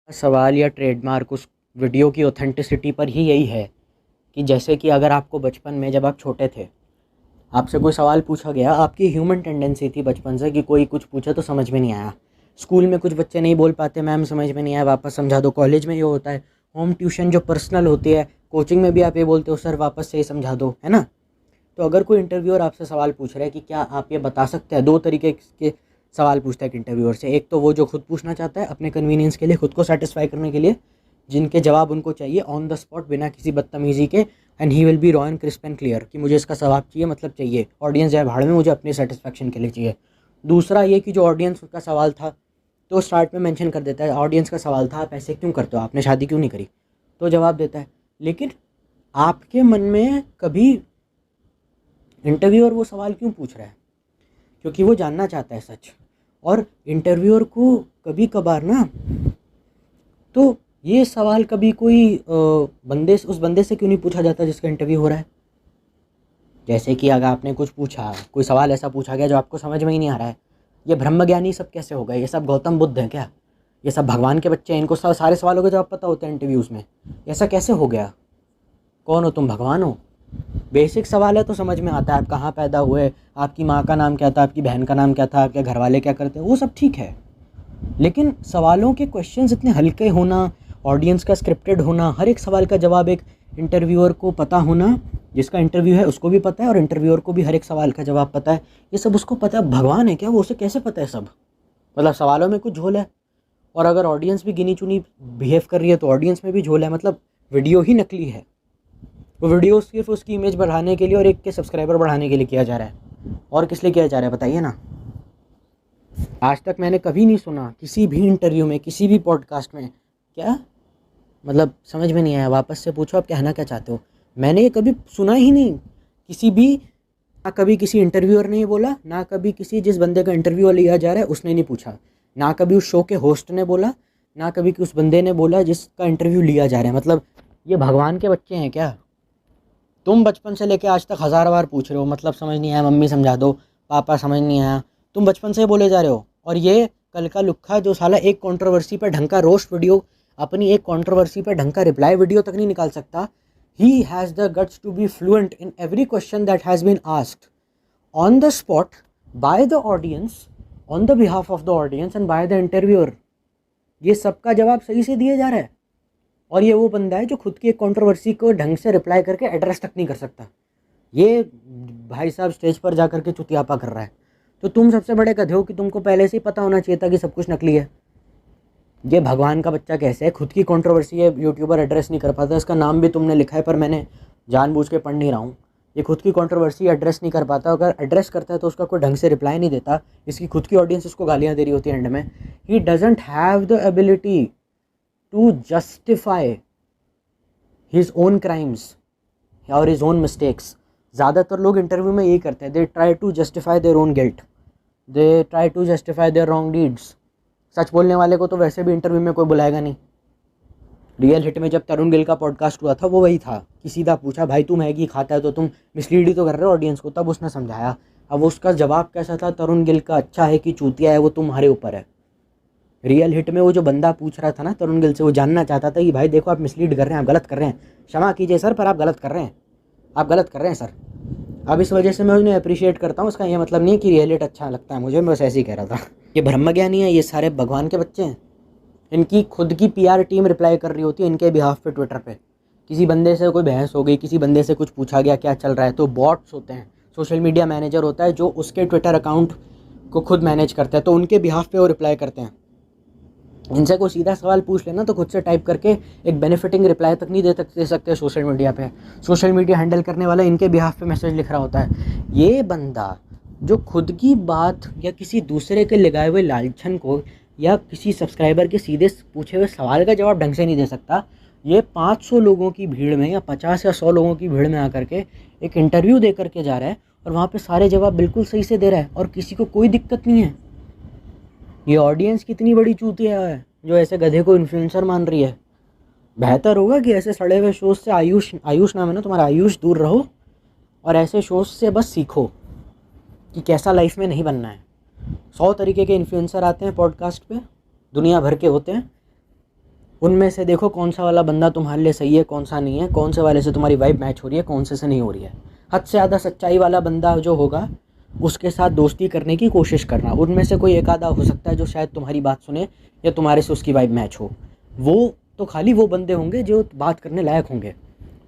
सवाल या ट्रेडमार्क उस वीडियो की ऑथेंटिसिटी पर ही यही है कि जैसे कि अगर आपको बचपन में जब आप छोटे थे, आपसे कोई सवाल पूछा गया, आपकी ह्यूमन टेंडेंसी थी बचपन से कि कोई कुछ पूछे तो समझ में नहीं आया। स्कूल में कुछ बच्चे नहीं बोल पाते, मैम समझ में नहीं आया वापस समझा दो। कॉलेज में ये होता है, होम ट्यूशन जो पर्सनल होती है, कोचिंग में भी आप ये बोलते हो सर वापस से ही समझा दो, है ना। तो अगर कोई इंटरव्यूअर आपसे सवाल पूछ रहा है कि क्या आप ये बता सकते हैं, दो तरीके के सवाल पूछता है एक इंटरव्यूअर से। एक तो वो जो खुद पूछना चाहता है अपने कन्वीनियंस के लिए, खुद को सेटिस्फाई करने के लिए, जिनके जवाब उनको चाहिए ऑन द स्पॉट बिना किसी बदतमीज़ी के, and he will be raw and crisp and clear कि मुझे इसका जवाब चाहिए, मतलब चाहिए, ऑडियंस जाए भाड़ में, मुझे अपनी सेटिस्फैक्शन के लिए चाहिए। दूसरा ये कि जो ऑडियंस का सवाल था तो स्टार्ट में मेंशन कर देता है, ऑडियंस का सवाल था आप ऐसे क्यों करते हो, आपने शादी क्यों नहीं करी, तो जवाब देता है। लेकिन आपके मन में कभी इंटरव्यूअर वो सवाल क्यों पूछ रहा है? क्योंकि वो जानना चाहता है सच। और इंटरव्यूअर को कभी कभार ना, तो ये सवाल कभी कोई उस बंदे से क्यों नहीं पूछा जाता जिसका इंटरव्यू हो रहा है। जैसे कि अगर आपने कुछ पूछा, कोई सवाल ऐसा पूछा गया जो आपको समझ में ही नहीं आ रहा है, ये ब्रह्मज्ञानी सब कैसे हो गए, ये सब गौतम बुद्ध हैं क्या, ये सब भगवान के बच्चे हैं, इनको सारे सवालों के जवाब पता होते हैं इंटरव्यूज़ में, ऐसा कैसे हो गया, कौन हो तुम, भगवान हो? बेसिक सवाल है तो समझ में आता है, आप कहाँ पैदा हुए, आपकी माँ का नाम क्या था, आपकी बहन का नाम क्या था, आपके घर वाले क्या करते हैं, वो सब ठीक है। लेकिन सवालों के क्वेश्चंस इतने हल्के होना, ऑडियंस का स्क्रिप्टेड होना, हर एक सवाल का जवाब एक इंटरव्यूअर को पता होना, जिसका इंटरव्यू है उसको भी पता है और इंटरव्यूअर को भी हर एक सवाल का जवाब पता है, ये सब उसको पता है। भगवान है क्या वो, उसे कैसे पता है सब? मतलब सवालों में कुछ झोल है, और अगर ऑडियंस भी गिनी चुनी बिहेव कर रही है तो ऑडियंस में भी झोल है। मतलब वीडियो ही नकली है, वो वीडियो सिर्फ उसकी इमेज बढ़ाने के लिए और एक के सब्सक्राइबर बढ़ाने के लिए किया जा रहा है। और किस लिए किया जा रहा है बताइए ना। आज तक मैंने कभी नहीं सुना किसी भी इंटरव्यू में, किसी भी पॉडकास्ट में, क्या मतलब समझ में नहीं आया, वापस से पूछो आप कहना क्या चाहते हो। मैंने ये कभी सुना ही नहीं किसी भी, ना कभी किसी इंटरव्यूअर ने ये बोला, ना कभी किसी जिस बंदे का इंटरव्यू लिया जा रहा है उसने नहीं पूछा, ना कभी उस शो के होस्ट ने बोला, ना कभी उस बंदे ने बोला जिसका इंटरव्यू लिया जा रहा है। मतलब ये भगवान के बच्चे हैं क्या? तुम बचपन से लेके आज तक 1000 बार पूछ रहे हो, मतलब समझ नहीं आया मम्मी समझा दो, पापा समझ नहीं आया, तुम बचपन से बोले जा रहे हो। और ये कल का लुक्खा जो साला एक कंट्रोवर्सी पे ढंग का रोस्ट वीडियो, अपनी एक कंट्रोवर्सी पे ढंग का रिप्लाई वीडियो तक नहीं निकाल सकता, he has the guts to be fluent in every question that has been asked on the spot by the audience, on the behalf of the audience and by the interviewer. ये सबका जवाब सही से दिया जा रहा है। और ये वो बंदा है जो खुद की एक कंट्रोवर्सी को ढंग से रिप्लाई करके एड्रेस तक नहीं कर सकता। ये भाई साहब स्टेज पर जा करके चुतियापा कर रहा है। तो तुम सबसे बड़े गधे हो कि तुमको पहले से ही पता होना चाहिए था कि सब कुछ नकली है। ये भगवान का बच्चा कैसे है, खुद की कंट्रोवर्सी है यूट्यूबर एड्रेस नहीं कर पाता, इसका नाम भी तुमने लिखा है पर मैंने जानबूझ के पढ़ नहीं रहा हूँ। ये खुद की कंट्रोवर्सी एड्रेस नहीं कर पाता, अगर एड्रेस करता है तो उसका कोई ढंग से रिप्लाई नहीं देता, इसकी खुद की ऑडियंस उसको गालियाँ दे रही होती है एंड में। He doesn't have the ability to justify his own crimes और हिज ओन मिस्टेक्स। ज़्यादातर लोग इंटरव्यू में यही करते हैं, they try to justify their own guilt, they try to justify their wrong deeds. सच बोलने वाले को तो वैसे भी इंटरव्यू में कोई बुलाएगा नहीं। रियल हिट में जब तरुण गिल का पॉडकास्ट हुआ था वो वही था कि सीधा पूछा भाई तू मैगी खाता है तो तुम मिसलीड ही तो कर रहे हो ऑडियंस को, तब उसने समझाया। अब उसका जवाब कैसा था तरुण गिल का, अच्छा है कि चूतिया है वो तुम्हारे ऊपर है। रियल हिट में वो जो बंदा पूछ रहा था ना तरुण गिल से, वो जानना चाहता था कि भाई देखो आप मिसलीड कर रहे हैं, आप गलत कर रहे हैं, क्षमा कीजिए सर पर आप गलत कर रहे हैं, आप गलत कर रहे हैं सर। अब इस वजह से मैं उन्हें अप्रिशिएट करता हूँ, उसका ये मतलब नहीं कि रियल हिट अच्छा लगता है मुझे, मैं बस ऐसे ही कह रहा था। ये ब्रह्मज्ञानी है, ये सारे भगवान के बच्चे हैं। इनकी खुद की पीआर टीम रिप्लाई कर रही होती है इनके बिहाफ पे ट्विटर पे। किसी बंदे से कोई बहस हो गई, किसी बंदे से कुछ पूछा गया क्या चल रहा है, तो बॉट्स होते हैं, सोशल मीडिया मैनेजर होता है जो उसके ट्विटर अकाउंट को खुद मैनेज करता है, तो उनके बिहाफ पे वो रिप्लाई करते हैं। इनसे कोई सीधा सवाल पूछ लेना तो खुद से टाइप करके एक बेनिफिटिंग रिप्लाई तक नहीं दे सकते सोशल मीडिया पे। सोशल मीडिया हैंडल करने वाला इनके बिहाफ पे मैसेज लिख रहा होता है। ये बंदा जो खुद की बात या किसी दूसरे के लगाए हुए लालछन को या किसी सब्सक्राइबर के सीधे पूछे हुए सवाल का जवाब ढंग से नहीं दे सकता, ये 500 लोगों की भीड़ में या 50 या 100 लोगों की भीड़ में आकर के एक इंटरव्यू दे करके जा रहा है और वहाँ पे सारे जवाब बिल्कुल सही से दे रहा है और किसी को कोई दिक्कत नहीं है। ये ऑडियंस कितनी बड़ी चूतिया है जो ऐसे गधे को इन्फ्लुएंसर मान रही है। बेहतर होगा कि ऐसे सड़े हुए शोज से, आयुष नाम है ना तुम्हारा, आयुष, दूर रहो और ऐसे शोज से बस सीखो कि कैसा लाइफ में नहीं बनना है। 100 तरीके के इन्फ्लुएंसर आते हैं पॉडकास्ट पे, दुनिया भर के होते हैं, उनमें से देखो कौन सा वाला बंदा तुम्हारे लिए सही है, कौन सा नहीं है, कौन से वाले से तुम्हारी वाइब मैच हो रही है, कौन से नहीं हो रही है। हद से ज़्यादा सच्चाई वाला बंदा जो होगा उसके साथ दोस्ती करने की कोशिश करना। उनमें से कोई एक आधा हो सकता है जो शायद तुम्हारी बात सुने या तुम्हारे से उसकी वाइब मैच हो। वो तो खाली वो बंदे होंगे जो बात करने लायक होंगे।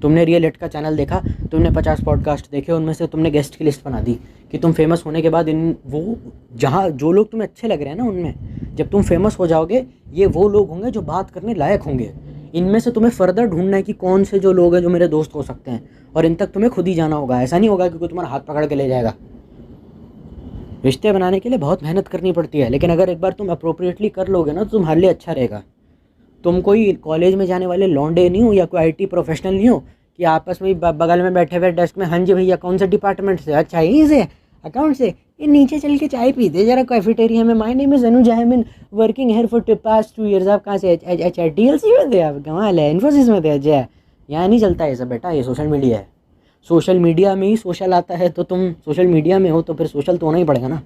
तुमने रियल हिट का चैनल देखा, तुमने 50 पॉडकास्ट देखे, उनमें से तुमने गेस्ट की लिस्ट बना दी कि तुम फेमस होने के बाद इन वो जहाँ जो लोग तुम्हें अच्छे लग रहे हैं ना, उनमें जब तुम फेमस हो जाओगे ये वो लोग होंगे जो बात करने लायक होंगे। इनमें से तुम्हें फर्दर ढूंढना है कि कौन से जो लोग हैं जो मेरे दोस्त हो सकते हैं, और इन तक तुम्हें खुद ही जाना होगा। ऐसा नहीं होगा कि कोई तुम्हारा हाथ पकड़ के ले जाएगा। रिश्ते बनाने के लिए बहुत मेहनत करनी पड़ती है, लेकिन अगर एक बार तुम अप्रोप्रिएटली कर लोगे ना तो तुम्हारे लिए अच्छा रहेगा। तुम कोई कॉलेज में जाने वाले लौंडे नहीं हो या कोई आईटी प्रोफेशनल नहीं हो कि आपस में बगल में बैठे हुए डेस्क में, हाँ जी भैया कौन से डिपार्टमेंट से, अच्छा यहीं से अकाउंट से, ये नीचे चल के चाय पीते जरा कैफेटेरिया में, my name is Anuj, I am working here for past 2 years। आप कहाँ से? अच्छा डीएलसी में थे आप, कमाल है, इन्फोसिस में थे। अच्छा यहाँ नहीं चलता है सब बेटा, ये सोशल मीडिया है। सोशल मीडिया में ही सोशल आता है, तो तुम सोशल मीडिया में हो तो फिर सोशल तो होना ही पड़ेगा ना।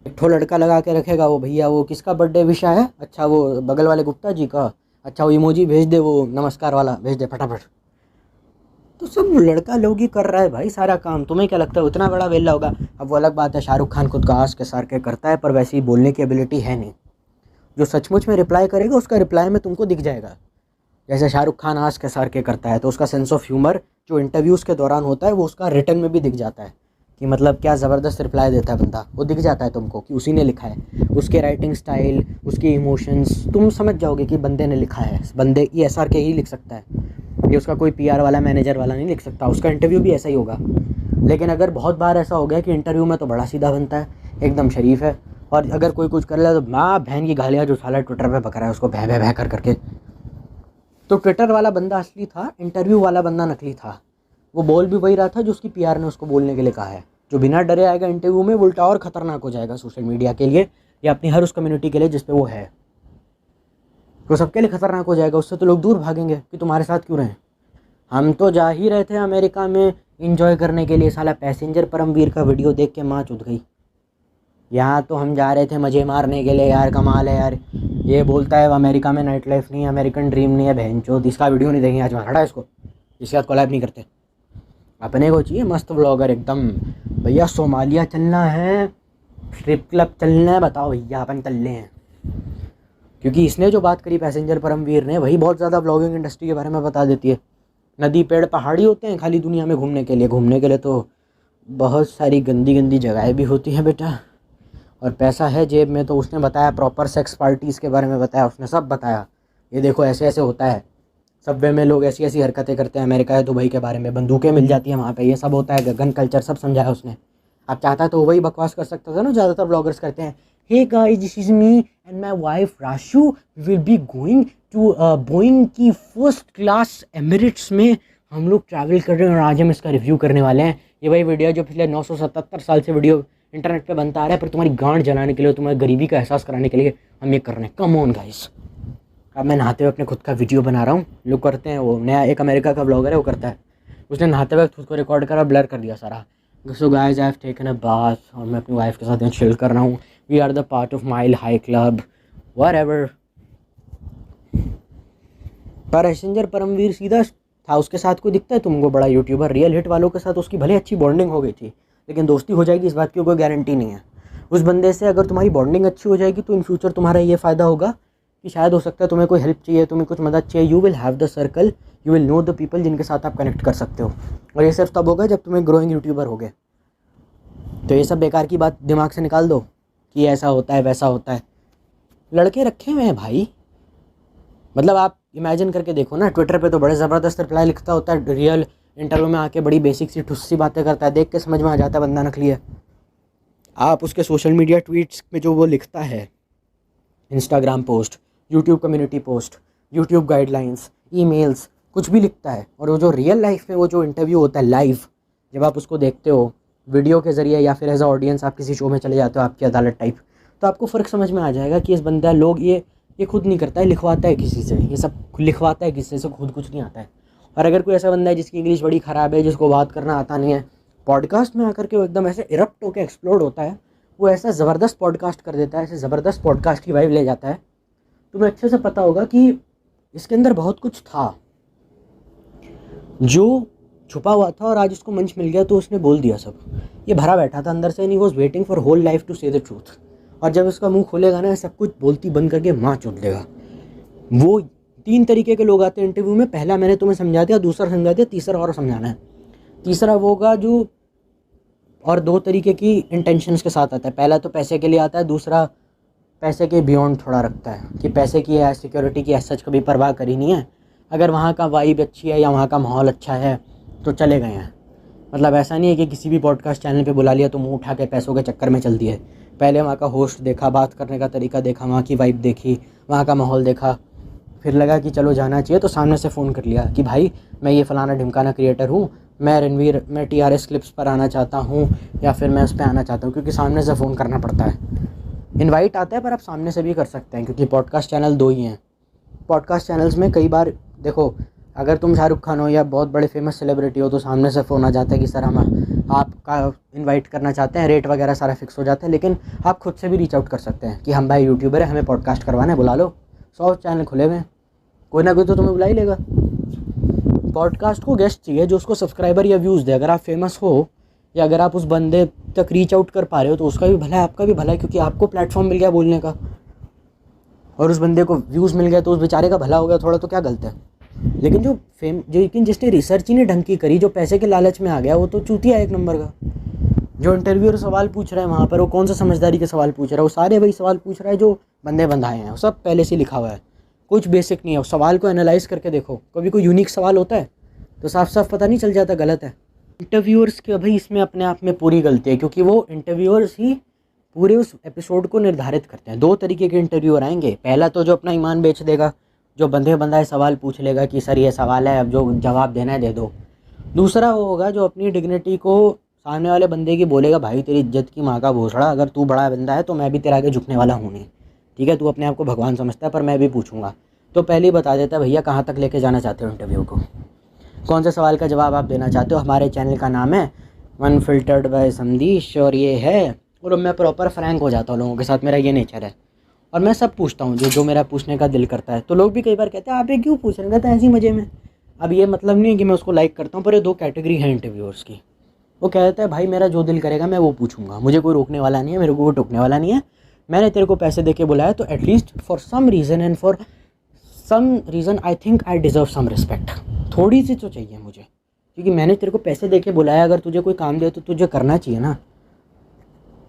एक ठो लड़का लगा के रखेगा वो भैया वो किसका बर्थडे विश है, अच्छा वो बगल वाले गुप्ता जी का, अच्छा वो इमोजी भेज दे, वो नमस्कार वाला भेज दे फटाफट। तो सब लड़का लोग ही कर रहा है भाई सारा काम। तुम्हें क्या लगता है उतना बड़ा वेला होगा? अब वो अलग बात है, शाहरुख खान खुद का आस के सार के करता है, पर वैसी बोलने की एबिलिटी है नहीं। जो सचमुच में रिप्लाई करेगा उसका रिप्लाई में तुमको दिख जाएगा। जैसे शाहरुख खान आस के सार के करता है तो उसका सेंस ऑफ ह्यूमर जो इंटरव्यूज़ के दौरान होता है वो उसका रिटर्न में भी दिख जाता है कि मतलब क्या ज़बरदस्त रिप्लाई देता है बंदा, वो दिख जाता है तुमको कि उसी ने लिखा है। उसके राइटिंग स्टाइल, उसके इमोशंस, तुम समझ जाओगे कि बंदे ने लिखा है। बंदे ये एसआर के ही लिख सकता है, ये उसका कोई पीआर वाला मैनेजर वाला नहीं लिख सकता। उसका इंटरव्यू भी ऐसा ही होगा। लेकिन अगर बहुत बार ऐसा हो गया कि इंटरव्यू में तो बड़ा सीधा बनता है, एकदम शरीफ है, और अगर कोई कुछ कर ले तो माँ बहन की गालियाँ जो साला ट्विटर पे बक रहा है उसको भै भै भै कर करके। तो ट्विटर वाला बंदा असली था, इंटरव्यू वाला बंदा नकली था। वो बोल भी वही रहा था जो उसकी पीआर ने उसको बोलने के लिए कहा है। जो बिना डरे आएगा इंटरव्यू में, उल्टा और ख़तरनाक हो जाएगा सोशल मीडिया के लिए या अपनी हर उस कम्युनिटी के लिए जिस पे वो है। वो सबके लिए ख़तरनाक हो जाएगा। उससे तो लोग दूर भागेंगे कि तुम्हारे साथ क्यों रहें। हम तो जा ही रहे थे अमेरिका में इंजॉय करने के लिए, साला पैसेंजर परमवीर का वीडियो देख के माँ चुद गई। यहाँ तो हम जा रहे थे मज़े मारने के लिए यार, कमाल है यार। ये बोलता है अमेरिका में नाइट लाइफ नहीं है, अमेरिकन ड्रीम नहीं है, बहनचोद इसका वीडियो नहीं देंगे आज, मैं हटा इसको, इसके साथ कोलैब नहीं करते। अपने को चाहिए मस्त व्लॉगर एकदम, भैया सोमालिया चलना है, स्ट्रिप क्लब चलना है, बताओ भैया अपन चलने हैं। क्योंकि इसने जो बात करी पैसेंजर परमवीर ने, वही बहुत ज़्यादा व्लॉगिंग इंडस्ट्री के बारे में बता देती है। नदी पेड़ पहाड़ी होते हैं खाली दुनिया में घूमने के लिए, घूमने के लिए तो बहुत सारी गंदी गंदी जगहें भी होती हैं बेटा, और पैसा है जेब में। तो उसने बताया प्रॉपर सेक्स पार्टीज़ के बारे में बताया, उसने सब बताया। ये देखो ऐसे ऐसे होता है, सबवे में लोग ऐसी ऐसी हरकतें करते हैं, अमेरिका है दुबई के बारे में, बंदूकें मिल जाती हैं वहाँ पे, ये सब होता है, गन कल्चर सब समझाया उसने। अब चाहता तो वही बकवास कर सकता था ना, ज़्यादातर ब्लॉगर्स करते हैं। Hey guys this is me and my wife Rashu, we will be going to Boeing की फर्स्ट क्लास एमिरेट्स में हम लोग ट्रैवल कर रहे हैं और आज हम इसका रिव्यू करने वाले हैं। ये वही वीडियो जो पिछले 977 साल से वीडियो इंटरनेट पे बनता आ रहा है, पर तुम्हारी गांड जलाने के लिए, तुम्हारी गरीबी का एहसास कराने के लिए हम ये कर रहे हैं। Come on guys. अब मैं नहाते हुए अपने खुद का वीडियो बना रहा हूँ। लोग करते हैं, वो नया एक अमेरिका का ब्लॉगर है वो करता है, उसने नहाते हुए खुद को रिकॉर्ड करा, ब्लर कर दिया सारा। So guys I have taken a bath, और मैं अपनी वाइफ के साथ यहाँ चिल कर रहा हूँ। We are the part of mile high club whatever. Passenger Paramveer सीधा था, उसके साथ कोई दिखता है तुमको बड़ा यूट्यूबर? रियल हिट वालों के साथ उसकी भले अच्छी बॉन्डिंग हो गई थी, लेकिन दोस्ती हो जाएगी इस बात की कोई गारंटी नहीं है। उस बंदे से अगर तुम्हारी बॉन्डिंग अच्छी हो जाएगी तो इन फ्यूचर तुम्हारा ये फ़ायदा होगा कि शायद हो सकता है तुम्हें कोई हेल्प चाहिए, तुम्हें कुछ मदद चाहिए, you will have the circle, you will know the people जिनके साथ आप कनेक्ट कर सकते हो। और ये सिर्फ तब होगा जब तुम्हें ग्रोइंग यूट्यूबर हो गए। तो ये सब बेकार की बात दिमाग से निकाल दो कि ऐसा होता है वैसा होता है। लड़के रखे हुए हैं भाई, मतलब आप इमेजिन करके देखो ना, ट्विटर पे तो बड़े ज़बरदस्त रिप्लाई लिखता होता है, रियल इंटरव्यू में आके बड़ी बेसिक सी ठुस्सी बातें करता है, देख के समझ में आ जाता है बंदा नकली है। आप उसके सोशल मीडिया ट्वीट्स में जो वो लिखता है, Instagram post, YouTube community post, YouTube guidelines, emails, कुछ भी लिखता है, और वो जो रियल लाइफ में वो जो इंटरव्यू होता है लाइव, जब आप उसको देखते हो वीडियो के ज़रिए या फिर एज अ ऑडियंस आप किसी शो में चले जाते हो आपकी अदालत टाइप, तो आपको फ़र्क समझ में आ जाएगा कि इस बंदा लोग ये खुद नहीं करता है, लिखवाता है किसी से, ये सब लिखवाता है किसी से, खुद कुछ नहीं आता है। और अगर कोई ऐसा बंदा है जिसकी इंग्लिश बड़ी ख़राब है, जिसको बात करना आता नहीं है, पॉडकास्ट में आकर के वो एकदम ऐसे इरप्ट होकर एक्सप्लोड होता है, वो ऐसा ज़बरदस्त पॉडकास्ट कर देता है, ऐसे ज़बरदस्त पॉडकास्ट की वाइब ले जाता है। तुम्हें अच्छे से पता होगा कि इसके अंदर बहुत कुछ था जो छुपा हुआ था और आज उसको मंच मिल गया तो उसने बोल दिया सब। ये भरा बैठा था अंदर से and he was waiting for whole life to say the truth. और जब उसका मुंह खोलेगा ना सब कुछ बोलती बंद करके माँ चोट देगा। वो 3 तरीके के लोग आते हैं इंटरव्यू में। पहला मैंने तुम्हें समझा दिया, दूसरा समझा दिया, तीसरा और समझाना है। तीसरा वो होगा जो और 2 तरीके की इंटेंशंस के साथ आता है। पहला तो पैसे के लिए आता है, दूसरा पैसे के बियॉन्ड थोड़ा रखता है कि पैसे की या सिक्योरिटी की सच कभी परवाह करी नहीं है। अगर वहाँ का वाइब अच्छी है या वहाँ का माहौल अच्छा है तो चले गए हैं। मतलब ऐसा नहीं है कि किसी भी पॉडकास्ट चैनल पे बुला लिया तो मुंह उठा के पैसों के चक्कर में चल दिए। पहले वहाँ का होस्ट देखा, बात करने का तरीका देखा, वहाँ की वाइब देखी, वहाँ का माहौल देखा, फिर लगा कि चलो जाना चाहिए तो सामने से फ़ोन कर लिया कि भाई मैं ये फ़लाना ढिमकाना क्रिएटर हूँ, मैं TRS क्लिप्स पर आना चाहता हूँ या फिर मैं उस पर आना चाहता हूँ, क्योंकि सामने से फ़ोन करना पड़ता है। इनवाइट आता है पर आप सामने से भी कर सकते हैं क्योंकि पॉडकास्ट चैनल 2 ही हैं। पॉडकास्ट चैनल्स में कई बार देखो, अगर तुम शाहरुख खान हो या बहुत बड़े फेमस सेलिब्रिटी हो तो सामने से फ़ोन आ जाता है कि सर हम आपका इनवाइट करना चाहते हैं, रेट वगैरह सारा फिक्स हो जाता है। लेकिन आप खुद से भी रीच आउट कर सकते हैं कि हम भाई यूट्यूबर है, हमें पॉडकास्ट करवाना है, बुला लो। 100 चैनल खुले हुए हैं, कोई ना कोई तो तुम्हें बुला ही लेगा। पॉडकास्ट को गेस्ट चाहिए जो उसको सब्सक्राइबर या व्यूज़ दे। अगर आप फेमस हो या अगर आप उस बंदे तक रीच आउट कर पा रहे हो तो उसका भी भला है, आपका भी भला है, क्योंकि आपको प्लेटफॉर्म मिल गया बोलने का और उस बंदे को व्यूज़ मिल गया तो उस बेचारे का भला हो गया थोड़ा, तो क्या गलत है। लेकिन जिसने रिसर्च ही नहीं ढंग की करी, जो पैसे के लालच में आ गया, वो तो चूतिया है 1 नंबर का। जो इंटरव्यूअर सवाल पूछ रहे हैं वहाँ पर, वो कौन सा समझदारी के सवाल पूछ रहा है? वो सारे वही सवाल पूछ रहा है जो बंदे बंधाए हैं, वो सब पहले से लिखा हुआ है, कुछ बेसिक नहीं है। उस सवाल को एनालाइज करके देखो, कभी कोई यूनिक सवाल होता है तो साफ साफ पता नहीं चल जाता गलत है। इंटरव्यूअर्स के भाई इसमें अपने आप में पूरी गलती है, क्योंकि वो इंटरव्यूअर्स ही पूरे उस एपिसोड को निर्धारित करते हैं। 2 तरीके के इंटरव्यूअर आएंगे। पहला तो जो अपना ईमान बेच देगा, जो बंधे बंधाए सवाल पूछ लेगा कि सर ये सवाल है, अब जो जवाब देना है दे दो। दूसरा वो होगा जो अपनी डिग्निटी को सामने वाले बंदे की बोलेगा, भाई तेरी इज्जत की माँ का भोसड़ा, अगर तू बड़ा बंदा है तो मैं भी तेरे आगे झुकने वाला हूँ नहीं, ठीक है, तू अपने आप को भगवान समझता है पर मैं भी पूछूंगा। तो पहले ही बता देता है भैया कहाँ तक लेके जाना चाहते हो इंटरव्यू को, कौन से सवाल का जवाब आप देना चाहते हो। हमारे चैनल का नाम है अनफिल्टर्ड बाय संदेश और ये है, और मैं प्रॉपर फ्रैंक हो जाता हूँ लोगों के साथ, मेरा ये नेचर है और मैं सब पूछता हूँ जो मेरा पूछने का दिल करता है। तो लोग भी कई बार कहते हैं आप ये क्यों पूछ रहे हैं, कहते हैं ऐसे ही मज़े में। अब ये मतलब नहीं है कि मैं उसको लाइक करता हूँ, पर ये 2 कैटेगरी है इंटरव्यूअर्स की। वो कहता है भाई मेरा जो दिल करेगा मैं वो पूछूंगा, मुझे कोई रोकने वाला नहीं है, मेरे को कोई टोकने वाला नहीं है, मैंने तेरे को पैसे दे के बुलाया तो at least for some reason and for some reason I think I deserve some respect. थोड़ी सी तो चाहिए मुझे, क्योंकि मैंने तेरे को पैसे दे के बुलाया। अगर तुझे कोई काम दे तो तुझे करना चाहिए ना।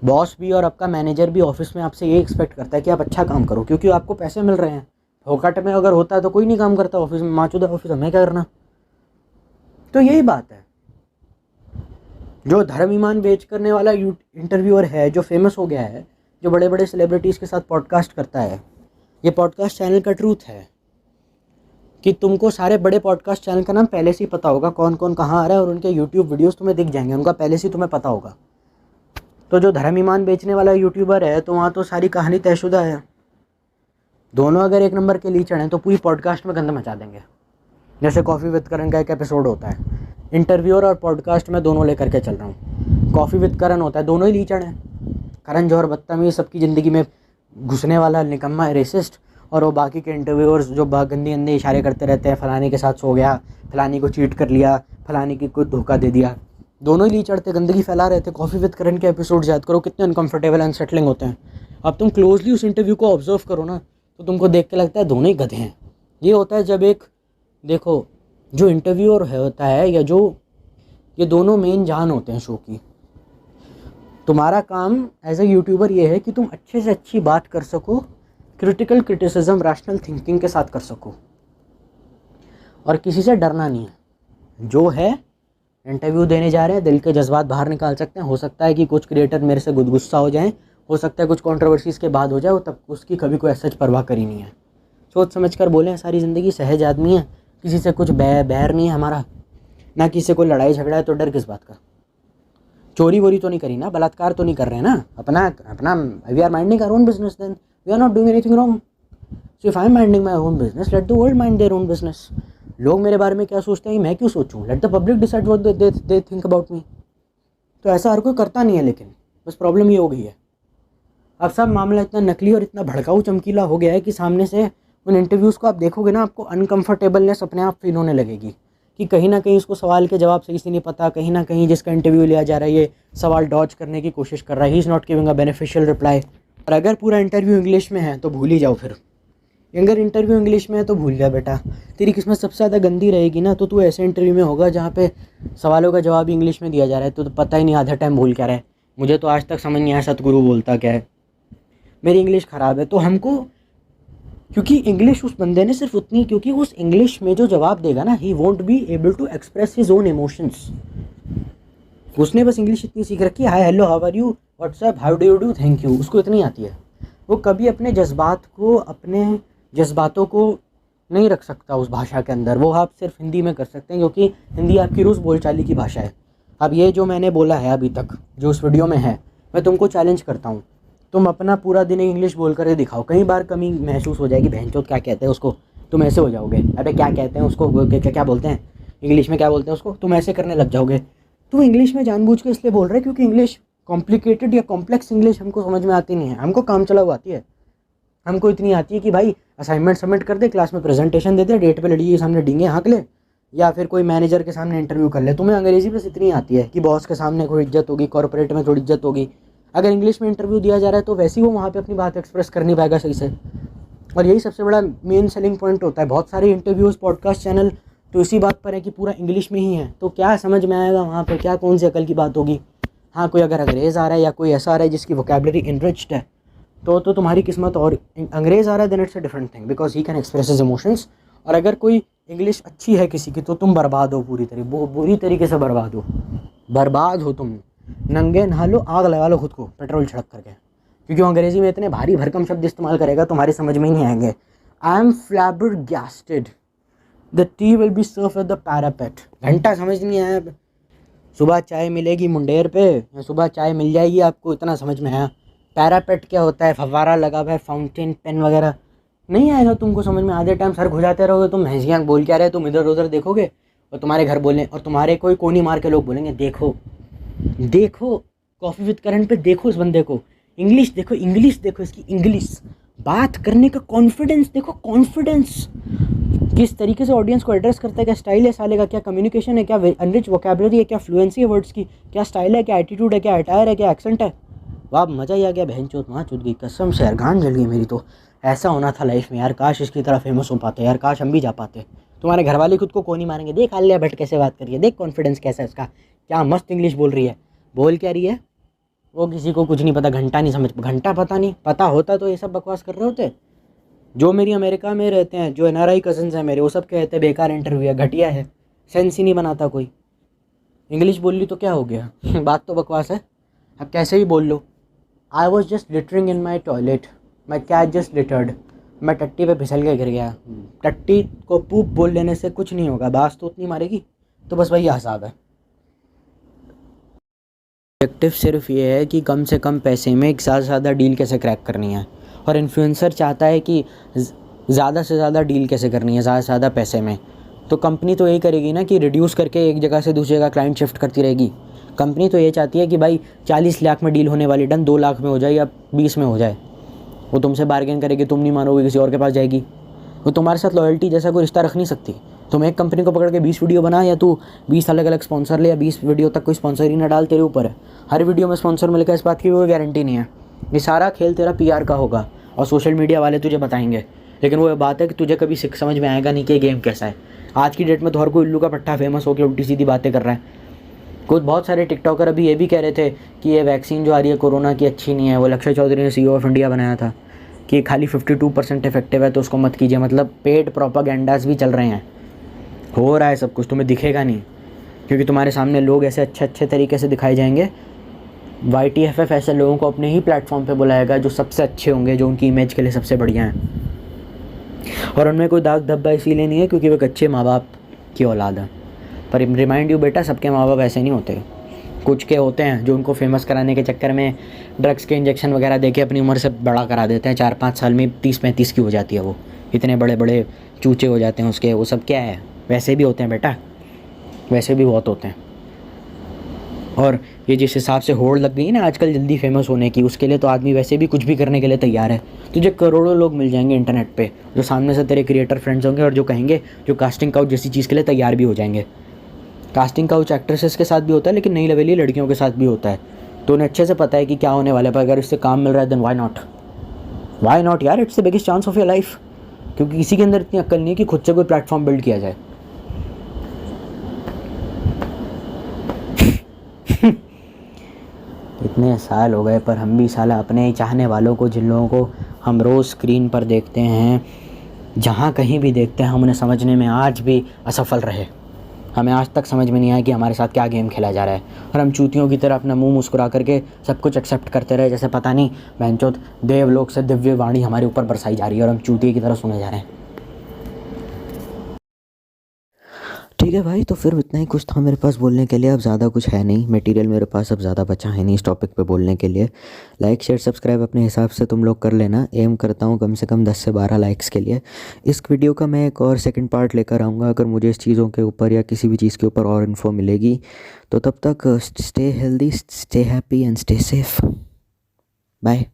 बॉस भी और आपका मैनेजर भी ऑफिस में आपसे ये एक्सपेक्ट करता है कि आप अच्छा काम करो, क्योंकि आपको पैसे मिल रहे हैं। फोकट में अगर होता है तो कोई नहीं काम करता ऑफिस में, माचूदा ऑफिस हमें क्या करना। तो यही बात है। जो धर्म ईमान बेच करने वाला इंटरव्यूअर है, जो फेमस हो गया है, जो बड़े बड़े सेलिब्रिटीज़ के साथ पॉडकास्ट करता है, ये पॉडकास्ट चैनल का ट्रूथ है कि तुमको सारे बड़े पॉडकास्ट चैनल का नाम पहले से ही पता होगा, कौन कौन कहाँ आ रहा है, और उनके यूट्यूब वीडियोस तुम्हें दिख जाएंगे, उनका पहले से ही तुम्हें पता होगा। तो जो धर्म ईमान बेचने वाला यूट्यूबर है तो वहाँ तो सारी कहानी तयशुदा है। दोनों अगर 1 नंबर के लीचड़ हैं तो पूरी पॉडकास्ट में गंद मचा देंगे। जैसे कॉफ़ी विद करण का एक एपिसोड होता है, इंटरव्यूअर और पॉडकास्ट में दोनों लेकर के चल रहा हूँ। कॉफ़ी विद करण होता है, दोनों ही लीचड़ हैं। करण जौहर बदतमीज, सबकी ज़िंदगी में घुसने वाला निकम्मा है, रेसिस्ट, और वो बाकी के इंटरव्यूअर्स जो गंदे गंदे इशारे करते रहते हैं, फलाने के साथ सो गया, फलानी को चीट कर लिया, फलानी की कोई धोखा दे दिया। दोनों ही लीचड़ थे, गंदगी फैला रहे थे। कॉफ़ी विद करण के एपिसोड याद करो, कितने अनकंफर्टेबल अनसेटलिंग होते हैं। अब तुम क्लोजली उस इंटरव्यू को ऑब्जर्व करो ना तो तुमको देख के लगता है दोनों ही गधे हैं। ये होता है जब एक, देखो जो इंटरव्यूअर होता है या जो, ये दोनों मेन जान होते हैं शो की। तुम्हारा काम एज ए यूट्यूबर ये है कि तुम अच्छे से अच्छी बात कर सको, क्रिटिकल क्रिटिसिज्म रैशनल थिंकिंग के साथ कर सको, और किसी से डरना नहीं है। जो है इंटरव्यू देने जा रहे हैं, दिल के जज्बात बाहर निकाल सकते हैं। हो सकता है कि कुछ क्रिएटर मेरे से गुस्सा हो जाएं, हो सकता है कुछ कंट्रोवर्सीज़ के बाद हो जाए, वो तब उसकी कभी कोई सच परवाह करी नहीं है। सोच समझ कर बोलें, सारी ज़िंदगी सहज आदमी है, किसी से कुछ बैर नहीं है हमारा, ना किसी से कोई लड़ाई झगड़ा है, तो डर किस बात का। चोरी वोरी तो नहीं करी ना, बलात्कार तो नहीं कर रहे हैं ना, अपना we are minding our own business, then we are not doing anything wrong. So if I am minding my own business, let the world mind their own business. लोग मेरे बारे में क्या सोचते हैं मैं क्यों सोचूं, let the public decide what they think about me. तो ऐसा हर कोई करता नहीं है, लेकिन बस प्रॉब्लम ये हो गई है अब सब मामला इतना नकली और इतना भड़काऊ चमकीला हो गया है कि सामने से उन इंटरव्यूज़ को आप देखोगे ना, आपको अनकंफर्टेबलनेस अपने आप फील होने लगेगी कि कहीं ना कहीं उसको सवाल के जवाब सही से नहीं पता, कहीं ना कहीं जिसका इंटरव्यू लिया जा रहा है ये सवाल डॉज करने की कोशिश कर रहा है, he is not giving a beneficial reply. और अगर पूरा इंटरव्यू इंग्लिश में है तो भूल ही जाओ फिर। अगर इंटरव्यू इंग्लिश में है तो भूल जा बेटा, तेरी किस्मत सबसे ज़्यादा गंदी रहेगी ना, तो तू ऐसे इंटरव्यू में होगा जहाँ पे सवालों का जवाब इंग्लिश में दिया जा रहा है, तो पता ही नहीं आधा टाइम भूल क्या रहा है। मुझे तो आज तक समझ नहीं आया सतगुरु बोलता क्या है, मेरी इंग्लिश ख़राब है। तो हमको, क्योंकि इंग्लिश उस बंदे ने सिर्फ उतनी, क्योंकि उस इंग्लिश में जो जवाब देगा ना, he won't be able to express his own emotions. उसने बस इंग्लिश इतनी सीख रखी है, hi hello how are you what's up how do you do thank you, उसको इतनी आती है। वो कभी अपने जज्बातों को नहीं रख सकता उस भाषा के अंदर। वो आप सिर्फ हिंदी में कर सकते हैं, क्योंकि हिंदी आपकी रूस बोलचाली की भाषा है। अब ये जो मैंने बोला है अभी तक, जो उस वीडियो में है, मैं तुमको चैलेंज करता हूँ, तुम अपना पूरा दिन इंग्लिश बोल कर दिखाओ। कई बार कमी महसूस हो जाएगी, बहनचोद क्या कहते हैं उसको, तुम ऐसे हो जाओगे, अबे क्या कहते हैं उसको, क्या बोलते हैं इंग्लिश में, क्या बोलते हैं उसको, तुम ऐसे करने लग जाओगे। तुम इंग्लिश में जानबूझ के इसलिए बोल रहे हैं क्योंकि इंग्लिश कॉम्प्लिकेटेड या कॉम्प्लेक्स इंग्लिश हमको समझ में आती नहीं है। हमको काम चला हुआ आती है, हमको इतनी आती है कि भाई असाइनमेंट सबमिट कर दे, क्लास में प्रेजेंटेशन दे दे, डेट पे लड़की के सामने डींगे हाँक ले, या फिर कोई मैनेजर के सामने इंटरव्यू कर ले। तुम्हें अंग्रेजी बस इतनी आती है कि बॉस के सामने कोई इज्जत होगी, कॉर्पोरेट में थोड़ी इज्जत होगी। अगर इंग्लिश में इंटरव्यू दिया जा रहा है तो वैसे ही वो वहाँ पे अपनी बात एक्सप्रेस कर नहीं पाएगा सही से। और यही सबसे बड़ा मेन सेलिंग पॉइंट होता है। बहुत सारे इंटरव्यूज़, पॉडकास्ट चैनल तो इसी बात पर है कि पूरा इंग्लिश में ही है, तो क्या समझ में आएगा वहाँ पर, क्या कौन सी अकल की बात होगी। हाँ, कोई अगर अंग्रेज़ आ रहा है या कोई ऐसा आ रहा है जिसकी वोकैबुलरी इनरिच्ड है, तो तुम्हारी किस्मत। और अंग्रेज़ आ रहा है then it's a different thing, because he can express his emotions. और अगर कोई इंग्लिश अच्छी है किसी की, तो तुम बर्बाद हो, बुरी तरीके से बर्बाद हो तुम। नंगे नहा लो, आग लगा लो खुद को पेट्रोल छिड़क करके, क्योंकि वो अंग्रेज़ी में इतने भारी भरकम शब्द इस्तेमाल करेगा तुम्हारी समझ में ही नहीं आएंगे। I am flabbergasted, the tea will be served at the parapet. घंटा समझ नहीं आया। सुबह चाय मिलेगी मुंडेर पे, या सुबह चाय मिल जाएगी आपको, इतना समझ में आया। पैरापेट क्या होता है, फव्वारा लगा हुआ है, फाउंटेन पेन वगैरह नहीं आएगा तुमको समझ में। आधे टाइम सर घुजाते रहोगे, तुम भैंसियाँ बोल क्या रहे, तुम इधर उधर देखोगे और तुम्हारे घर बोलें, और तुम्हारे कोई कोनी मार के लोग बोलेंगे देखो कॉफ़ी विद करण पे देखो इस बंदे को, इंग्लिश देखो इसकी इंग्लिश, बात करने का कॉन्फिडेंस देखो, कॉन्फिडेंस किस तरीके से ऑडियंस को एड्रेस करता है, क्या स्टाइल है साले का, क्या कम्युनिकेशन है, क्या अनरिच वोकैबुलरी है, क्या फ्लुएंसी है वर्ड्स की, क्या स्टाइल है, क्या एटीट्यूड है, क्या अटायर है, क्या एक्सेंट है। वाह, मज़ा ही आ गया। बहनचोद वहाँ चुद गई कसम से यार, गांड जल गई मेरी तो। ऐसा होना था लाइफ में यार, काश इसकी तरह फेमस हो पाते यार, काश हम भी जा पाते। तुम्हारे घर वाले खुद को कौन ही मारेंगे, देख आलिया भट्ट कैसे बात कर रही है, देख कॉन्फिडेंस कैसा है उसका, क्या मस्त इंग्लिश बोल रही है। बोल क्या रही है वो, किसी को कुछ नहीं पता, घंटा नहीं समझ, घंटा पता नहीं, पता होता तो ये सब बकवास कर रहे होते। जो मेरी अमेरिका में रहते हैं, जो NRI कजन्स हैं मेरे, वो सब कहते हैं बेकार इंटरव्यू है, घटिया है, सेंस ही नहीं बनाता कोई। इंग्लिश बोल ली तो क्या हो गया बात तो बकवास है, अब कैसे भी बोल लो। I was just littering in my toilet, my cat just littered, मैं टट्टी पे फिसल के गिर गया। टट्टी को पूप बोल लेने से कुछ नहीं होगा, बास तो उतनी मारेगी, तो बस वही हिसाब है। ऑब्जेक्टिव सिर्फ ये है कि कम से कम पैसे में एक ज़्यादा से ज़्यादा डील कैसे क्रैक करनी है, और इन्फ्लुएंसर चाहता है कि ज़्यादा से ज़्यादा डील कैसे करनी है, ज़्यादा से ज़्यादा पैसे में। तो कंपनी तो यही करेगी ना कि रिड्यूस करके एक जगह से दूसरी जगह क्लाइंट शिफ्ट करती रहेगी। कंपनी तो ये चाहती है कि भाई 40 लाख में डील होने वाली डन 2 लाख में हो जाए या 20 में हो जाए। वो तुमसे बार्गेन करेगी, तुम नहीं मानोगे, किसी और के पास जाएगी। वो तुम्हारे साथ लॉयल्टी जैसा कोई रिश्ता रख नहीं सकती। तुम एक कंपनी को पकड़ के 20 वीडियो बना, या तू 20 अलग अलग स्पॉन्सर ले, या 20 वीडियो तक कोई स्पॉन्सर ही ना डाल, तेरे ऊपर है। हर वीडियो में स्पॉन्सर मिलेगा इस बात की कोई गारंटी नहीं है। ये सारा खेल तेरा PR का होगा और सोशल मीडिया वाले तुझे बताएंगे, लेकिन वो बात है कि तुझे कभी समझ में आएगा नहीं कि गेम कैसा है। आज की डेट में तो हर कोई उल्लू का पट्टा फेमस होकर उल्टी सीधी बातें कर रहा है। कुछ बहुत सारे टिकटॉकर अभी ये भी कह रहे थे कि ये वैक्सीन जो आ रही है कोरोना की अच्छी नहीं है। वो लक्षय चौधरी ने CEO ऑफ इंडिया बनाया था कि खाली 52% इफेक्टिव है, तो उसको मत कीजिए। मतलब पेड प्रोपागेंडास भी चल रहे हैं, हो रहा है सब कुछ, तुम्हें दिखेगा नहीं, क्योंकि तुम्हारे सामने लोग ऐसे अच्छे तरीके से दिखाए जाएंगे। YTFF ऐसे लोगों को अपने ही प्लेटफॉर्म पे बुलाएगा जो सबसे अच्छे होंगे, जो उनकी इमेज के लिए सबसे बढ़िया हैं। और उनमें कोई दाग धब्बा इसीलिए नहीं है क्योंकि वो अच्छे माँ बाप की औलाद है। पर रिमाइंड यू बेटा, सबके माँ बाप ऐसे नहीं होते। कुछ के होते हैं जो उनको फेमस कराने के चक्कर में ड्रग्स के इंजेक्शन वगैरह देके अपनी उम्र से बड़ा करा देते हैं। 4-5 साल में 30-35 की हो जाती है वो, इतने बड़े बड़े चूचे हो जाते हैं उसके। वो सब क्या है, वैसे भी होते हैं बेटा, वैसे भी बहुत होते हैं। और ये जिस हिसाब से होड़ लग गई है ना आजकल जल्दी फेमस होने की, उसके लिए तो आदमी वैसे भी कुछ भी करने के लिए तैयार है। तुझे करोड़ों लोग मिल जाएंगे इंटरनेट पे जो सामने से तेरे क्रिएटर फ्रेंड्स होंगे और जो कहेंगे, जो कास्टिंग काउच जैसी चीज़ के लिए तैयार भी हो जाएंगे। कास्टिंग काउच एक्ट्रेसेस के साथ भी होता है, लेकिन नई लेवली लड़कियों के साथ भी होता है। तो उन्हें अच्छे से पता है कि क्या होने वाला है, पर अगर इससे काम मिल रहा है देन वाई नॉट यार, it's the biggest chance of your life. क्योंकि किसी के अंदर इतनी अक्ल नहीं है कि खुद से कोई प्लेटफॉर्म बिल्ड किया जाए। इतने साल हो गए पर हम भी साला अपने ही चाहने वालों को, जिन लोगों को हम रोज़ स्क्रीन पर देखते हैं, जहाँ कहीं भी देखते हैं, हम उन्हें समझने में आज भी असफल रहे। हमें आज तक समझ में नहीं आया कि हमारे साथ क्या गेम खेला जा रहा है, और हम चूतियों की तरह अपना मुंह मुस्कुरा करके सब कुछ एक्सेप्ट करते रहे, जैसे पता नहीं बहनचोद देवलोक से दिव्य वाणी हमारे ऊपर बरसाई जा रही है और हम चूतिए की तरह सुने जा रहे हैं। ठीक है भाई, तो फिर इतना ही कुछ था मेरे पास बोलने के लिए। अब ज़्यादा कुछ है नहीं मटेरियल मेरे पास, अब ज़्यादा बचा है नहीं इस टॉपिक पे बोलने के लिए। लाइक शेयर सब्सक्राइब अपने हिसाब से तुम लोग कर लेना। एम करता हूँ कम से कम 10 से 12 लाइक्स के लिए। इस वीडियो का मैं एक और सेकंड पार्ट लेकर आऊँगा अगर मुझे इस चीज़ों के ऊपर या किसी भी चीज़ के ऊपर और इन्फो मिलेगी। तो तब तक stay healthy, stay happy and stay safe. Bye.